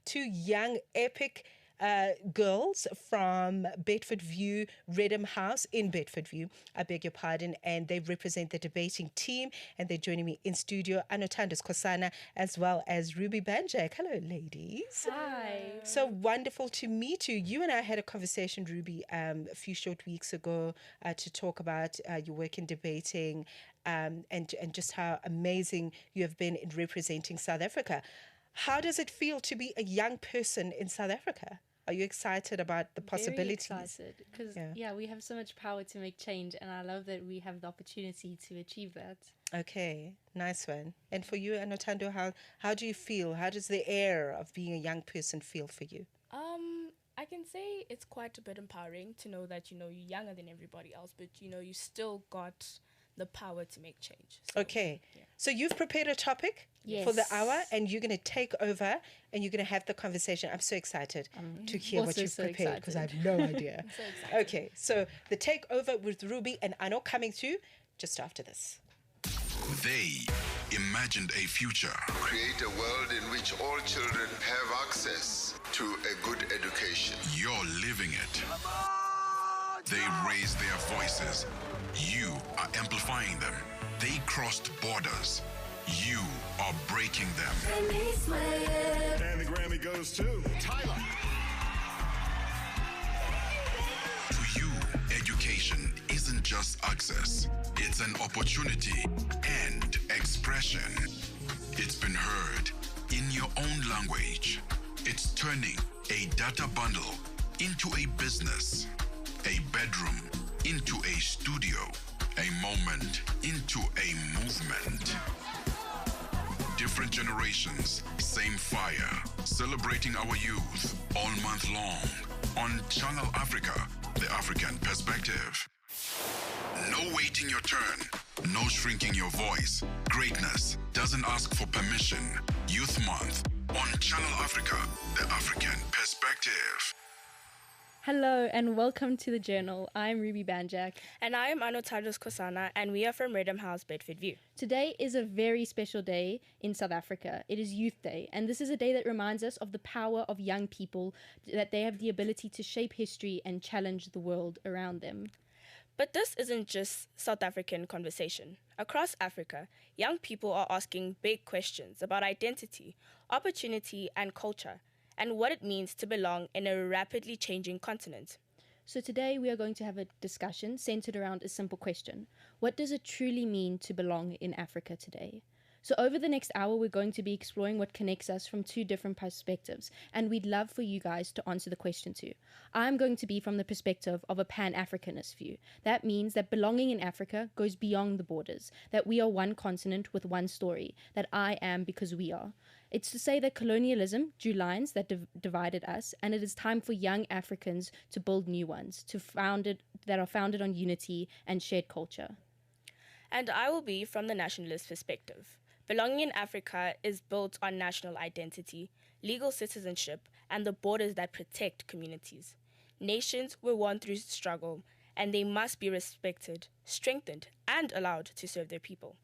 two young, epic girls from Bedfordview, Reddam House in Bedfordview. I beg your pardon. And they represent the debating team. And they're joining me in studio, Anothando, Skosana, as well as Ruby Banjac. Hello, ladies. Hi. So wonderful to meet you. You and I had a conversation, Ruby, a few short weeks ago to talk about your work in debating and just how amazing you have been in representing South Africa. How does it feel to be a young person in South Africa? Are you excited about the possibilities? Very excited because we have so much power to make change, and I love that we have the opportunity to achieve that. Okay, nice one. And for you, Anothando, how do you feel? How does the air of being a young person feel for you? I can say it's quite a bit empowering to know that, you're younger than everybody else, but, you still got the power to make change. So, okay. Yeah. So you've prepared a topic yes. for the hour, and you're going to take over and you're going to have the conversation. I'm so excited to hear what you've prepared because I have no idea. I'm so excited. Okay, so the takeover with Ruby and Ano coming through just after this. They imagined a future. Create a world in which all children have access to a good education. You're living it. They raised their voices. You are amplifying them. They crossed borders. You are breaking them. And the Grammy goes to Tyler. To you, education isn't just access. It's an opportunity and expression. It's been heard in your own language. It's turning a data bundle into a business, a bedroom into a studio, a moment into a movement. Different generations, same fire, celebrating our youth all month long on Channel Africa, the African perspective. No waiting your turn, no shrinking your voice. Greatness doesn't ask for permission. Youth Month on Channel Africa, the African perspective. Hello and welcome to the Journal. I'm Ruby Banjac. And I am Anothando Skosana, and we are from Reddam House Bedfordview. Today is a very special day in South Africa. It is Youth Day, and this is a day that reminds us of the power of young people, that they have the ability to shape history and challenge the world around them. But this isn't just South African conversation. Across Africa, young people are asking big questions about identity, opportunity, and culture, and what it means to belong in a rapidly changing continent. So today we are going to have a discussion centered around a simple question. What does it truly mean to belong in Africa today? So over the next hour, we're going to be exploring what connects us from two different perspectives, and we'd love for you guys to answer the question too. I'm going to be from the perspective of a Pan-Africanist view. That means that belonging in Africa goes beyond the borders, that we are one continent with one story, that I am because we are. It's to say that colonialism drew lines that divided us, and it is time for young Africans to build new ones, that are founded on unity and shared culture. And I will be from the nationalist perspective. Belonging in Africa is built on national identity, legal citizenship, and the borders that protect communities. Nations were won through struggle, and they must be respected, strengthened, and allowed to serve their people.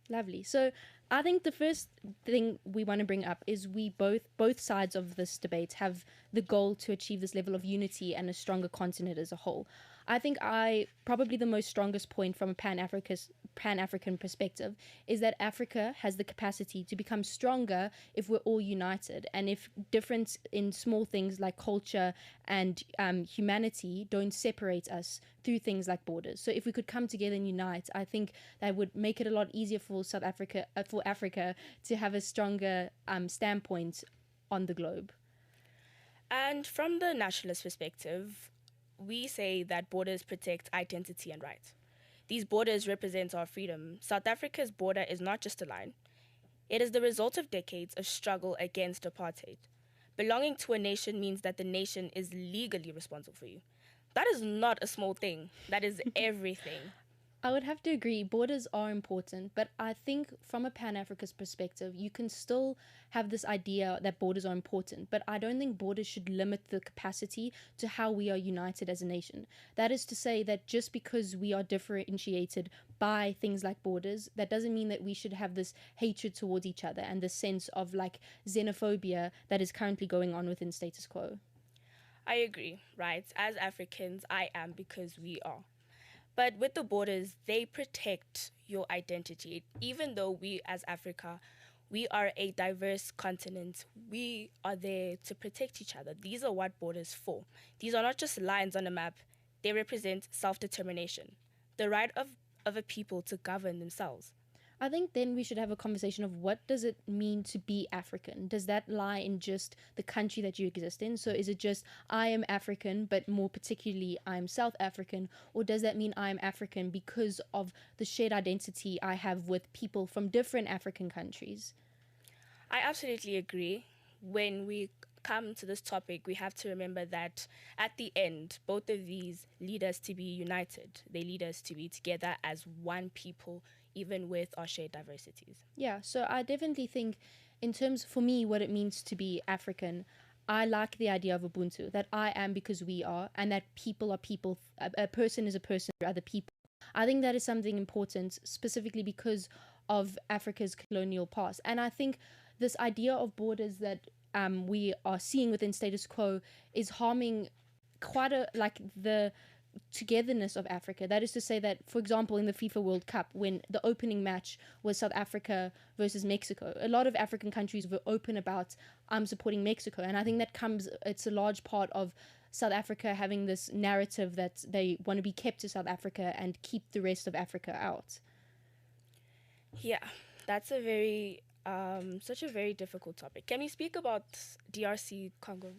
Lovely. So I think the first thing we want to bring up is we both sides of this debate have the goal to achieve this level of unity and a stronger continent as a whole. I think probably the most strongest point from a Pan-African perspective is that Africa has the capacity to become stronger if we're all united, and if difference in small things like culture and humanity don't separate us through things like borders. So if we could come together and unite, I think that would make it a lot easier for Africa to have a stronger standpoint on the globe. And from the nationalist perspective, we say that borders protect identity and rights. These borders represent our freedom. South Africa's border is not just a line. It is the result of decades of struggle against apartheid. Belonging to a nation means that the nation is legally responsible for you. That is not a small thing. That is everything. I would have to agree, borders are important, but I think from a Pan Africanist perspective, you can still have this idea that borders are important, but I don't think borders should limit the capacity to how we are united as a nation. That is to say, that just because we are differentiated by things like borders, that doesn't mean that we should have this hatred towards each other and this sense of like xenophobia that is currently going on within status quo. I agree, right? As Africans, I am because we are. But with the borders, they protect your identity. Even though we as Africa, we are a diverse continent, we are there to protect each other. These are what borders for. These are not just lines on a map. They represent self-determination, the right of a people to govern themselves. I think then we should have a conversation of what does it mean to be African? Does that lie in just the country that you exist in? So is it just I am African, but more particularly I'm South African? Or does that mean I'm African because of the shared identity I have with people from different African countries? I absolutely agree. When we come to this topic, we have to remember that at the end, both of these lead us to be united. They lead us to be together as one people, even with our shared diversities. Yeah, so I definitely think, in terms for me, what it means to be African, I like the idea of Ubuntu, that I am because we are, and that people are people, a person is a person for other people. I think that is something important, specifically because of Africa's colonial past. And I think this idea of borders that we are seeing within status quo is harming quite the togetherness of Africa. That is to say that, for example, in the FIFA World Cup, when the opening match was South Africa versus Mexico, a lot of African countries were open about, I'm supporting Mexico. And I think it's a large part of South Africa having this narrative that they want to be kept to South Africa and keep the rest of Africa out. Yeah, that's such a very difficult topic. Can we speak about DRC Congo's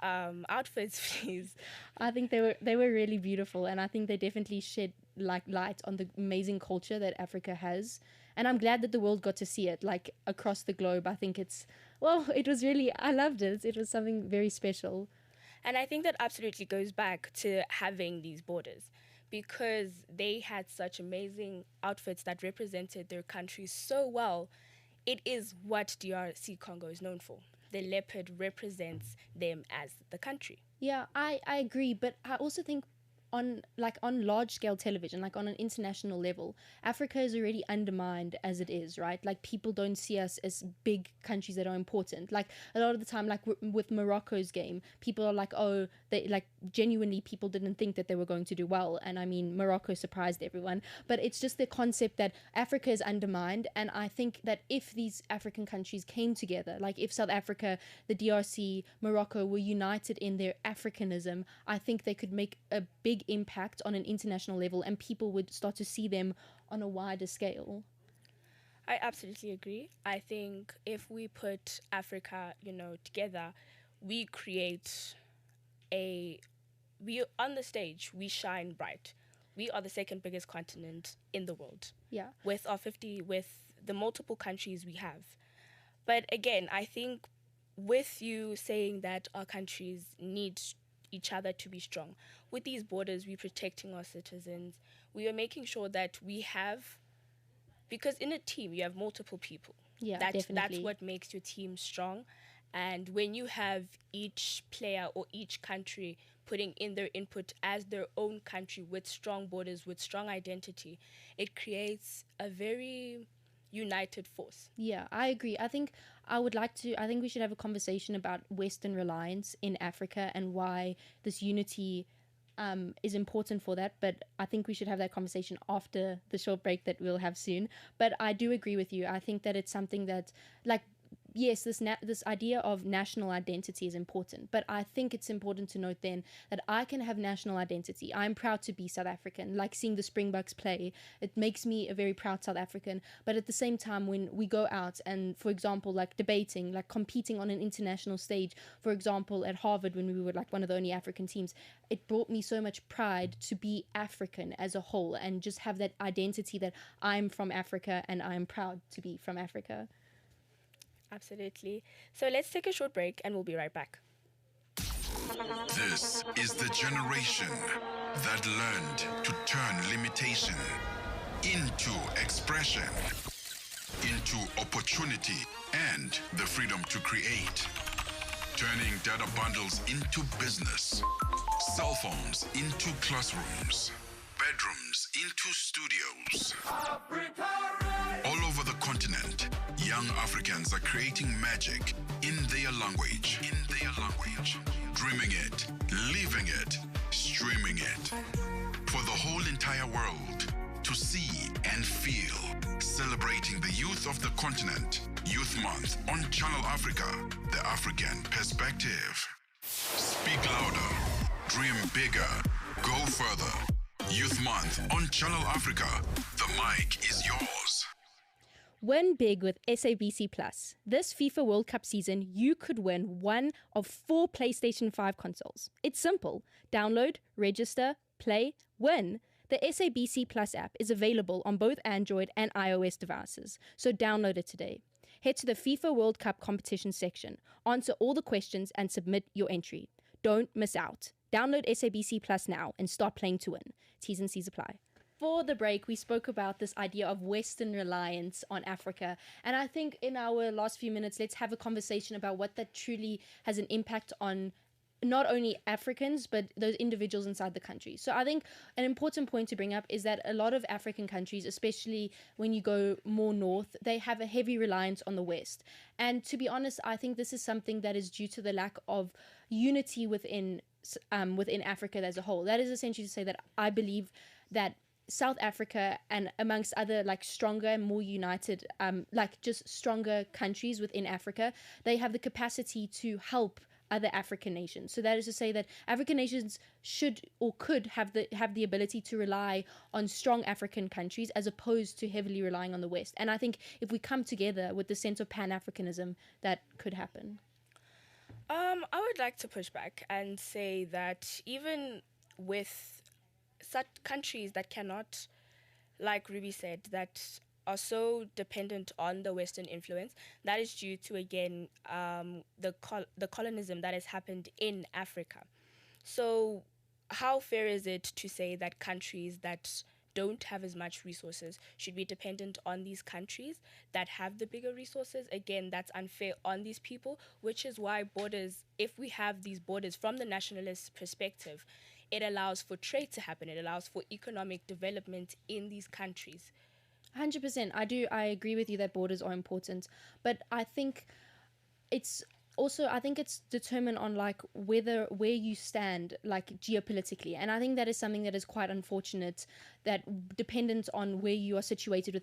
outfits, please? I think they were really beautiful, and I think they definitely shed light on the amazing culture that Africa has. And I'm glad that the world got to see it, like across the globe. I think I loved it. It was something very special. And I think that absolutely goes back to having these borders, because they had such amazing outfits that represented their country so well. It is what DRC Congo is known for. The leopard represents them as the country. Yeah, I agree, but I also think on large scale television, like on an international level, Africa is already undermined as it is, right? Like, people don't see us as big countries that are important. Like, a lot of the time, like with Morocco's game, people are like, oh, they like genuinely people didn't think that they were going to do well. And I mean, Morocco surprised everyone, but it's just the concept that Africa is undermined. And I think that if these African countries came together, like if South Africa, the DRC, Morocco were united in their Africanism, I think they could make a big impact on an international level, and people would start to see them on a wider scale. I absolutely agree. I think if we put Africa, together, we on the stage, we shine bright. We are the second biggest continent in the world. Yeah. With the multiple countries we have. But again, I think with you saying that our countries need each other to be strong, with these borders, we're protecting our citizens. We are making sure that we have, because in a team you have multiple people. Yeah, That's definitely. what makes your team strong. And when you have each player or each country putting in their input as their own country with strong borders, with strong identity, it creates a very united force. Yeah, I agree. I think we should have a conversation about Western reliance in Africa and why this unity is important for that. But I think we should have that conversation after the short break that we'll have soon. But I do agree with you. I think that it's something that, like, yes, this idea of national identity is important, but I think it's important to note then that I can have national identity. I'm proud to be South African. Like seeing the Springboks play, it makes me a very proud South African. But at the same time, when we go out and, for example, like debating, like competing on an international stage, for example, at Harvard when we were like one of the only African teams, it brought me so much pride to be African as a whole and just have that identity that I'm from Africa and I'm proud to be from Africa. Absolutely. So let's take a short break and we'll be right back. This is The Generation that learned to turn limitation into expression, into opportunity and the freedom to create, turning data bundles into business, cell phones into classrooms, bedrooms into studios. All over the continent, young Africans are creating magic in their language, dreaming it, living it, streaming it. For the whole entire world to see and feel, celebrating the youth of the continent. Youth Month on Channel Africa, the African perspective. Speak louder, dream bigger, go further. Youth Month on Channel Africa, the mic is yours. Win big with SABC Plus. This FIFA World Cup season, you could win one of 4 PlayStation 5 consoles. It's simple. Download, register, play, win. The SABC Plus app is available on both Android and iOS devices, so download it today. Head to the FIFA World Cup competition section, answer all the questions and submit your entry. Don't miss out. Download SABC Plus now and start playing to win. T's and C's apply. For the break, we spoke about this idea of Western reliance on Africa. And I think in our last few minutes, let's have a conversation about what that truly has an impact on not only Africans, but those individuals inside the country. So I think an important point to bring up is that a lot of African countries, especially when you go more north, they have a heavy reliance on the West. And to be honest, I think this is something that is due to the lack of unity within Africa as a whole. That is essentially to say that I believe that South Africa and amongst other stronger and more united, just stronger countries within Africa, they have the capacity to help other African nations. So that is to say that African nations should or could have the ability to rely on strong African countries as opposed to heavily relying on the West. And I think if we come together with the sense of Pan-Africanism, that could happen. I would like to push back and say that even with such countries that cannot, like Ruby said, that are so dependent on the Western influence, that is due to, again, the colonism that has happened in Africa. So how fair is it to say that countries that don't have as much resources should be dependent on these countries that have the bigger resources? Again, that's unfair on these people, which is why borders, if we have these borders from the nationalist perspective, it allows for trade to happen. It allows for economic development in these countries. 100%. I agree with you that borders are important, but I think it's determined on where you stand geopolitically, and I think that is something that is quite unfortunate, that dependent on where you are situated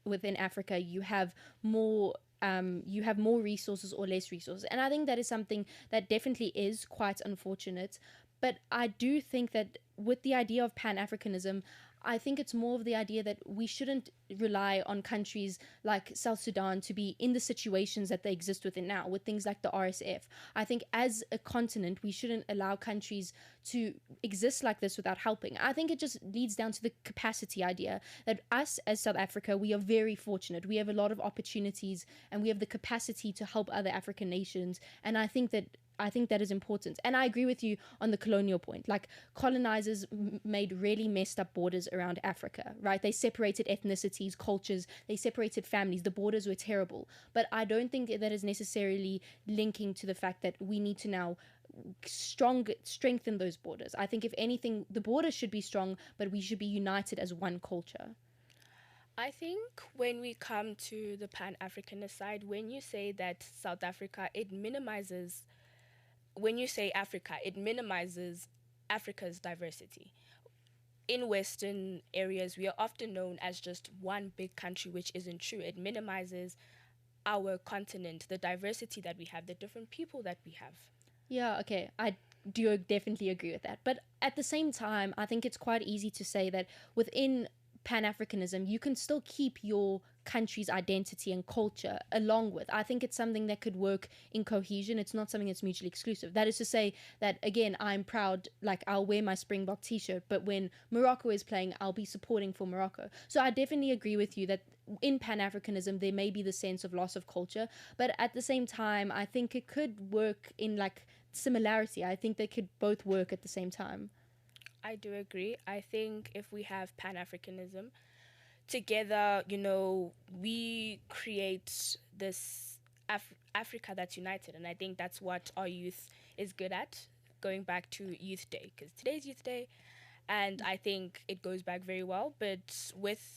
within Africa, you have more resources or less resources, and I think that is something that definitely is quite unfortunate. But I do think that with the idea of Pan-Africanism, I think it's more of the idea that we shouldn't rely on countries like South Sudan to be in the situations that they exist within now, with things like the RSF. I think as a continent, we shouldn't allow countries to exist like this without helping. I think it just leads down to the capacity idea that us as South Africa, we are very fortunate. We have a lot of opportunities and we have the capacity to help other African nations. And I think that is important. And I agree with you on the colonial point. Colonizers made really messed up borders around Africa, right? They separated ethnicities, cultures, they separated families. The borders were terrible. But I don't think that is necessarily linking to the fact that we need to now strengthen those borders. I think if anything, the borders should be strong, but we should be united as one culture. I think when we come to the Pan-Africanist side, when you say that South Africa, when you say Africa, it minimizes Africa's diversity. In Western areas, we are often known as just one big country, which isn't true. It minimizes our continent, the diversity that we have, the different people that we have. Yeah, okay. I do definitely agree with that. But at the same time, I think it's quite easy to say that within Pan-Africanism, you can still keep your country's identity and culture along with. I think it's something that could work in cohesion. It's not something that's mutually exclusive. That is to say that, again, I'm proud, I'll wear my Springbok t-shirt, but when Morocco is playing, I'll be supporting for Morocco. So I definitely agree with you that in Pan-Africanism, there may be the sense of loss of culture, but at the same time, I think it could work in similarity. I think they could both work at the same time. I do agree. I think if we have Pan-Africanism, together, we create this Africa that's united. And I think that's what our youth is good at, going back to Youth Day, because today's Youth Day. And I think it goes back very well. But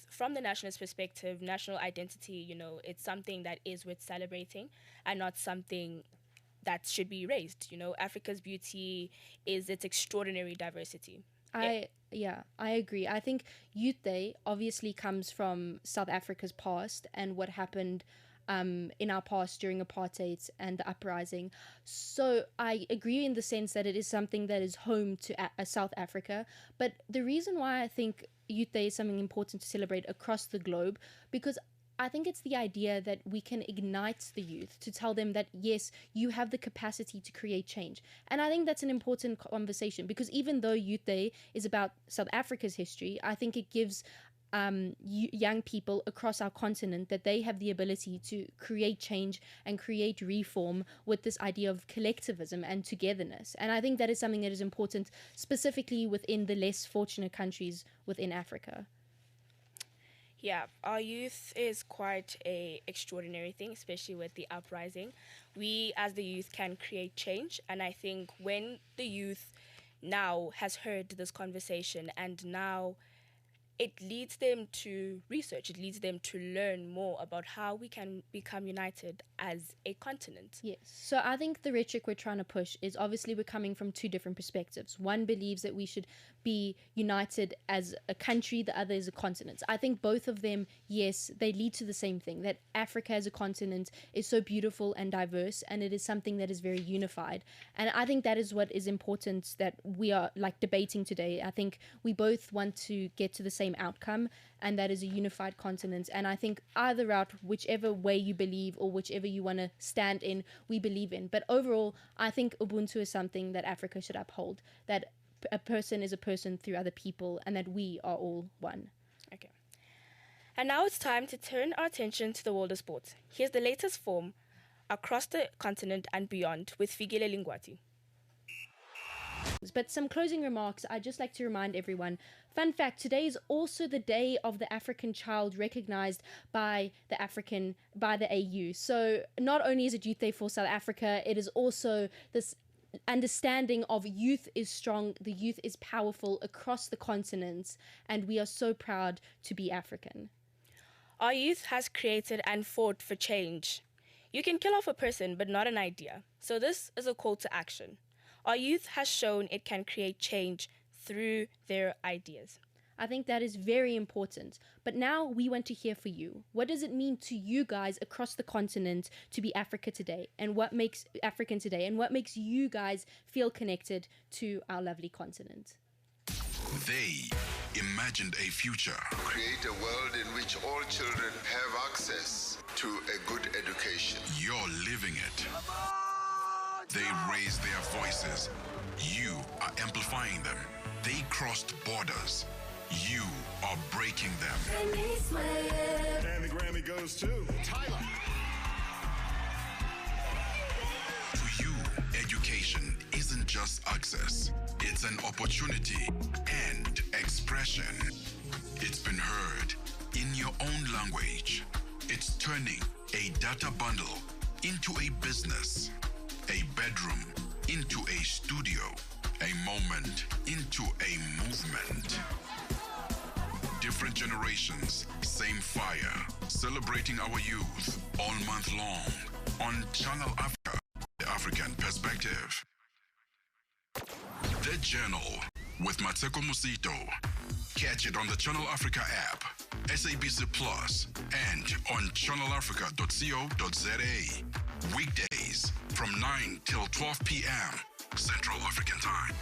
from the nationalist perspective, national identity, it's something that is worth celebrating and not something that should be erased. Africa's beauty is its extraordinary diversity. I agree. I think Youth Day obviously comes from South Africa's past and what happened in our past during apartheid and the uprising. So I agree in the sense that it is something that is home to South Africa. But the reason why I think Youth Day is something important to celebrate across the globe, because I think it's the idea that we can ignite the youth to tell them that, yes, you have the capacity to create change. And I think that's an important conversation, because even though Youth Day is about South Africa's history, I think it gives young people across our continent that they have the ability to create change and create reform with this idea of collectivism and togetherness. And I think that is something that is important specifically within the less fortunate countries within Africa. Yeah, our youth is quite a extraordinary thing, especially with the uprising. We, as the youth, can create change. And I think when the youth now has heard this conversation and now it leads them to research, it leads them to learn more about how we can become united as a continent. Yes. So I think the rhetoric we're trying to push is obviously we're coming from two different perspectives. One believes that we should be united as a country, the other is a continent. I think both of them, yes, they lead to the same thing, that Africa as a continent is so beautiful and diverse, and it is something that is very unified. And I think that is what is important that we are debating today. I think we both want to get to the same outcome, and that is a unified continent. And I think either route, whichever way you believe or whichever you want to stand in, we believe in. But overall, I think Ubuntu is something that Africa should uphold, that a person is a person through other people, and that we are all one. Okay. And now it's time to turn our attention to the world of sports. Here's the latest form across the continent and beyond with Figile Lingwati. But some closing remarks. I'd just like to remind everyone, fun fact, today is also the day of the African child recognized by the AU. So not only is it Youth Day for South Africa, it is also this understanding of youth is strong, the youth is powerful across the continent, and we are so proud to be African. Our youth has created and fought for change. You can kill off a person, but not an idea. So this is a call to action. Our youth has shown it can create change through their ideas. I think that is very important. But now we want to hear for you. What does it mean to you guys across the continent to be Africa today? And what makes African today? And what makes you guys feel connected to our lovely continent? They imagined a future. Create a world in which all children have access to a good education. You're living it. They raised their voices. You are amplifying them. They crossed borders. You are breaking them. And the Grammy goes to Tyler. To you, education isn't just access. It's an opportunity and expression. It's been heard in your own language. It's turning a data bundle into a business, a bedroom into a studio, a moment into a movement. Different generations, same fire, celebrating our youth all month long on Channel Africa, the African Perspective. The Journal with Matseko Musito. Catch it on the Channel Africa app, SABC Plus, and on channelafrica.co.za. Weekdays from 9 till 12 p.m. Central African Time.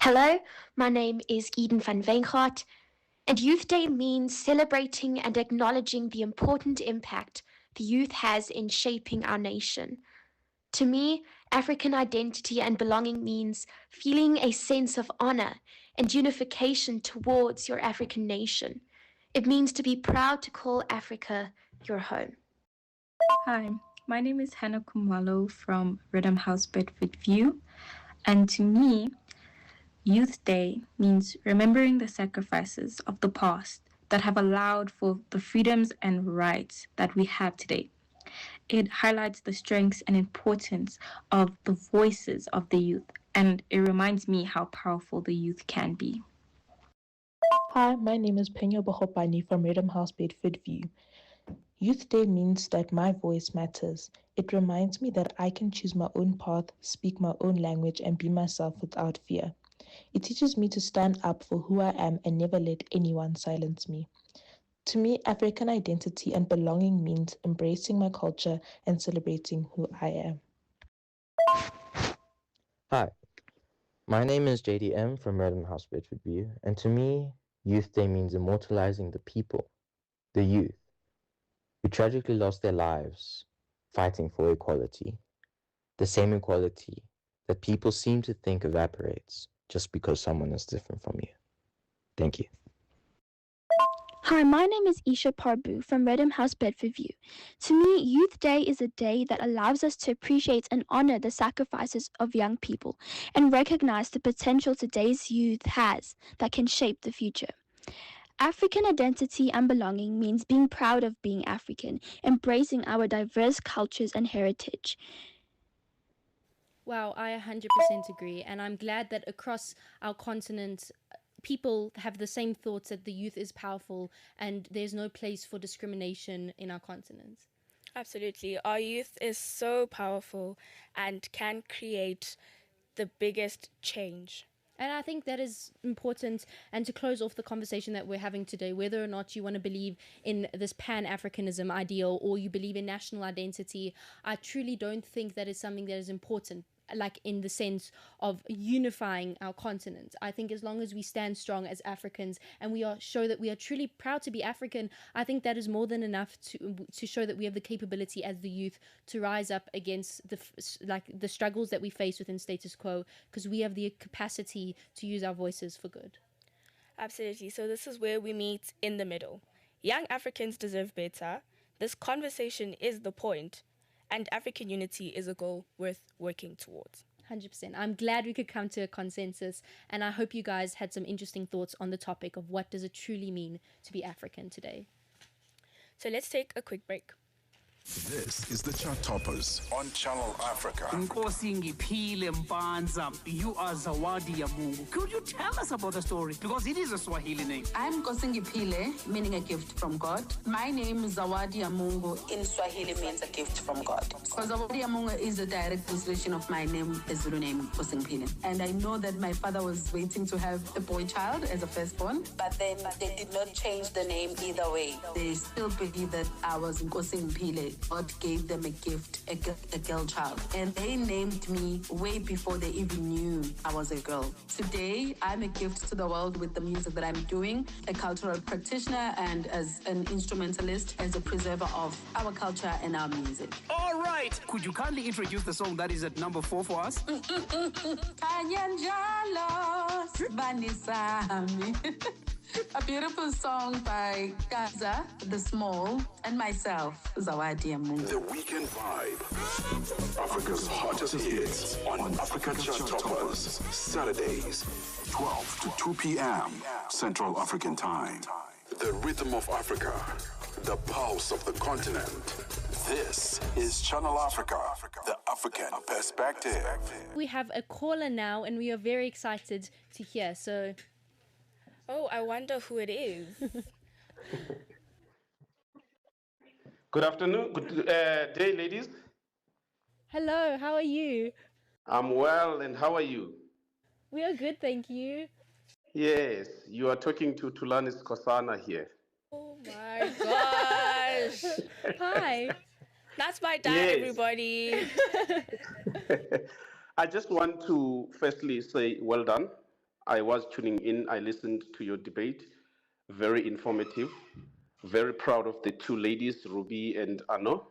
Hello, my name is Eden van Veengaard, and Youth Day means celebrating and acknowledging the important impact the youth has in shaping our nation. To me, African identity and belonging means feeling a sense of honor and unification towards your African nation. It means to be proud to call Africa your home. Hi, my name is Hannah Kumalo from Reddam House Bedfordview, and to me, Youth Day means remembering the sacrifices of the past that have allowed for the freedoms and rights that we have today. It highlights the strengths and importance of the voices of the youth, and it reminds me how powerful the youth can be. Hi, my name is Penya Bohopani from Reddam House Bedfordview. Youth Day means that my voice matters. It reminds me that I can choose my own path, speak my own language, and be myself without fear. It teaches me to stand up for who I am and never let anyone silence me. To me, African identity and belonging means embracing my culture and celebrating who I am. Hi, my name is JDM from Reddam House Bedfordview, and to me, Youth Day means immortalizing the people, the youth, who tragically lost their lives fighting for equality, the same equality that people seem to think evaporates just because someone is different from you. Thank you. Hi, my name is Isha Parbu from Reddam House Bedfordview. To me, Youth Day is a day that allows us to appreciate and honor the sacrifices of young people and recognize the potential today's youth has that can shape the future. African identity and belonging means being proud of being African, embracing our diverse cultures and heritage. Wow, I 100% agree. And I'm glad that across our continent, people have the same thoughts that the youth is powerful and there's no place for discrimination in our continent. Absolutely. Our youth is so powerful and can create the biggest change. And I think that is important. And to close off the conversation that we're having today, whether or not you want to believe in this Pan-Africanism ideal or you believe in national identity, I truly don't think that is something that is important, like in the sense of unifying our continent. I think as long as we stand strong as Africans and we show that we are truly proud to be African, I think that is more than enough to show that we have the capability as the youth to rise up against the struggles that we face within status quo, because we have the capacity to use our voices for good. Absolutely. So this is where we meet in the middle. Young Africans deserve better. This conversation is the point. And African unity is a goal worth working towards. 100%. I'm glad we could come to a consensus, and I hope you guys had some interesting thoughts on the topic of what does it truly mean to be African today. So let's take a quick break. This is the Chart Toppers on Channel Africa. Nkosi Ngiphile Mpanza, you are Zawadi ya Mungu. Could you tell us about the story? Because it is a Swahili name. I'm Nkosi Ngiphile, meaning a gift from God. My name is Zawadi ya Mungu. In Swahili means a gift from God. Because Zawadi ya Mungu is a direct translation of my name, the Zulu name, Nkosi Ngiphile. And I know that my father was waiting to have a boy child as a firstborn, but then they did not change the name either way. They still believe that I was Nkosi Ngiphile. God gave them a gift, a girl child. And they named me way before they even knew I was a girl. Today, I'm a gift to the world with the music that I'm doing, a cultural practitioner and as an instrumentalist, as a preserver of our culture and our music. All right. Could you kindly introduce the song that is at number 4 for us? A beautiful song by Gaza, The Small, and myself, Zawadi Amungu. The Weekend Vibe. Africa's hottest hits on Africa Chart Toppers. Saturdays, 12 to 2 p.m. Central African Time. The rhythm of Africa. The pulse of the continent. This is Channel Africa, the African perspective. We have a caller now, and we are very excited to hear. So, oh, I wonder who it is. Good afternoon, good day, ladies. Hello, how are you? I'm well, and how are you? We are good, thank you. Yes, you are talking to Tulani Skosana here. Oh my gosh. Hi. That's my dad, Yes. everybody. I just want to firstly say well done. I was tuning in, I listened to your debate. Very informative. Very proud of the two ladies, Ruby and Ano.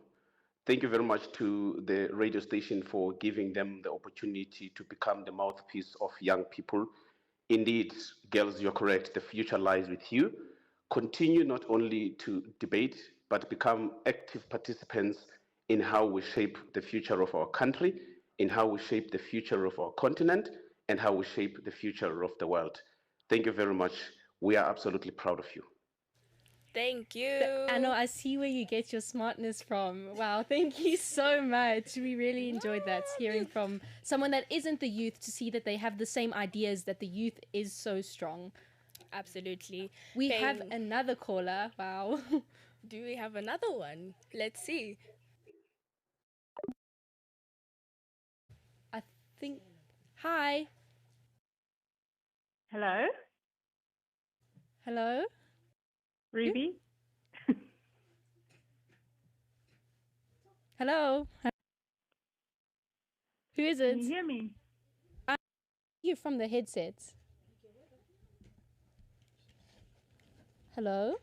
Thank you very much to the radio station for giving them the opportunity to become the mouthpiece of young people. Indeed, girls, you're correct. The future lies with you. Continue not only to debate, but become active participants in how we shape the future of our country, in how we shape the future of our continent, and how we shape the future of the world. Thank you very much. We are absolutely proud of you. Thank you. Anno, I see where you get your smartness from. Wow, thank you so much. We really enjoyed that, hearing from someone that isn't the youth to see that they have the same ideas, that the youth is so strong. Absolutely. We have another caller. Wow. Do we have another one? Let's see. I think... Hi. Hello? Hello? Ruby? Hello? Who is it? Can you hear me? I hear you from the headsets. Hello?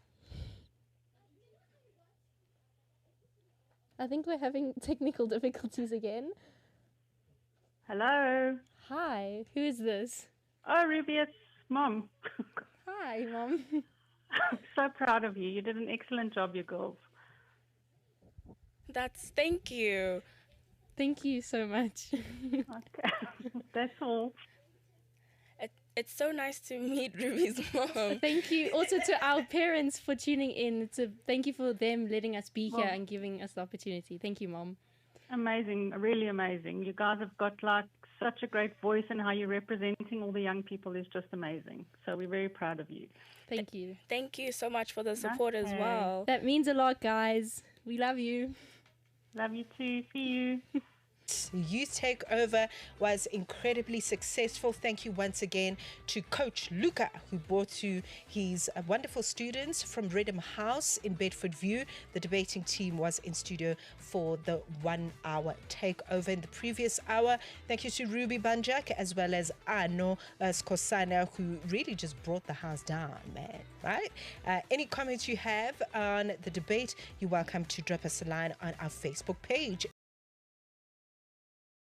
I think we're having technical difficulties again. Hello? Hi, who is this? Oh, Ruby, it's Mom. Hi, Mom. I'm so proud of you. You did an excellent job, you girls. Thank you. Thank you so much. Okay, that's all. It's so nice to meet Ruby's mom. Thank you also to our parents for tuning in. Thank you for them letting us be here and giving us the opportunity. Thank you, Mom. Amazing, really amazing. You guys have got like such a great voice, and how you're representing all the young people is just amazing. So we're very proud of you. Thank you. Thank you so much for the support as well. That means a lot, guys. We love you. Love you too. See you. Youth Takeover was incredibly successful. Thank you once again to Coach Luca, who brought to his wonderful students from Reddam House in Bedfordview. The debating team was in studio for the 1 hour takeover in the previous hour. Thank you to Ruby Banjac as well as Ano Skosana, who really just brought the house down, man, right? Any comments you have on the debate, you're welcome to drop us a line on our Facebook page